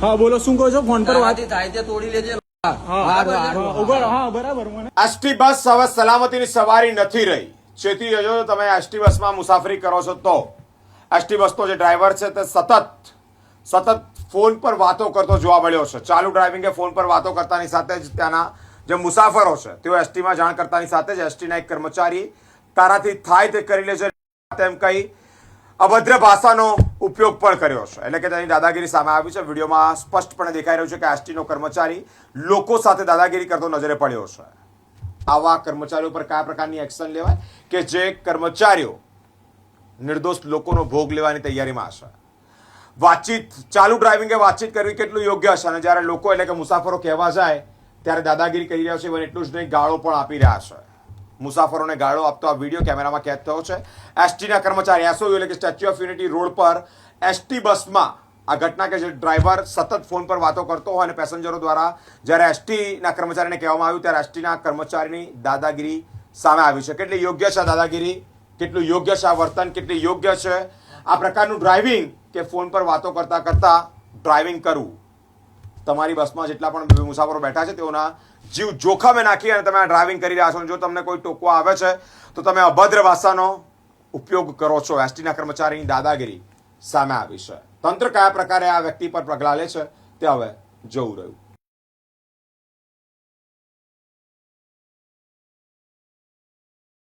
હા બોલો, શું કહો છો? ફોન પર વાત થાય તે તોડી લેજે. બરાબર. મને એસટી બસ હવે સલામતીની સવારી નથી રહી. ચેતી જજો, તમે એસટી બસમાં મુસાફરી કરો છો તો એસટી બસનો જે ડ્રાઈવર છે તે સતત ફોન પર વાતો કરતો જોવા મળ્યો છે. ચાલુ ડ્રાઇવિંગે ફોન પર વાતો કરતાની સાથે જ ત્યાંના જે મુસાફરો છે તેઓ એસટીમાં જાણ કરતાની સાથે જ એસટીના એક કર્મચારી તારાથી થાય તે કરી લેજે તેમ કહી અભદ્ર ભાષાનો ઉપયોગ પણ કર્યો છે. એટલે કે તેની દાદાગીરી સામે આવી છે. વિડીયોમાં સ્પષ્ટપણે દેખાઈ રહ્યું છે કે એસટીનો કર્મચારી લોકો સાથે દાદાગીરી કરતો નજરે પડ્યો છે. આવા કર્મચારીઓ પર કયા પ્રકારની એક્શન લેવાય કે જે કર્મચારીઓ નિર્દોષ લોકોનો ભોગ લેવાની તૈયારીમાં હશે? ચાલુ ડ્રાઇવિંગે વાતચીત કરવી કેટલું યોગ્ય હશે? અને જ્યારે લોકો એટલે કે મુસાફરો કહેવા જાય ત્યારે દાદાગીરી કરી રહ્યા છે. એટલું જ નહીં, ગાળો પણ આપી રહ્યા છે. મુસાફરોને ગાળો આપતો આ વિડીયો કેમેરામાં કેદ થયો છે. એસટીના કર્મચારી એસઓયુ એટલે કે સ્ટેચ્યુ ઓફ યુનિટી રોડ પર એસટી બસમાં આ ઘટના કે જે ડ્રાઈવર સતત ફોન પર વાતો કરતો હોય અને પેસેન્જરો દ્વારા જ્યારે એસટીના કર્મચારીને કહેવામાં આવ્યું ત્યારે એસટીના કર્મચારીની દાદાગીરી સામે આવી છે. કેટલી યોગ્ય છે આ દાદાગીરી? કેટલું યોગ્ય છે આ વર્તન? કેટલી યોગ્ય છે આ પ્રકારનું ડ્રાઇવિંગ કે ફોન પર વાતો કરતા કરતા ડ્રાઇવિંગ કરવું? તમારી બસમાં જેટલા પણ મુસાફરો બેઠા છે તેઓના જીવ જોખમે નાખી અને તમે આ ડ્રાઇવિંગ કરી રહ્યા છો. જો તમને કોઈ ટોકવા આવે છે તો તમે અભદ્ર ભાષાનો ઉપયોગ કરો છો. એસટીના કર્મચારીની દાદાગીરી સામે આવી છે. તંત્ર કયા પ્રકારે આ વ્યક્તિ પર પગલાં લે છે તે હવે જોવું રહ્યું.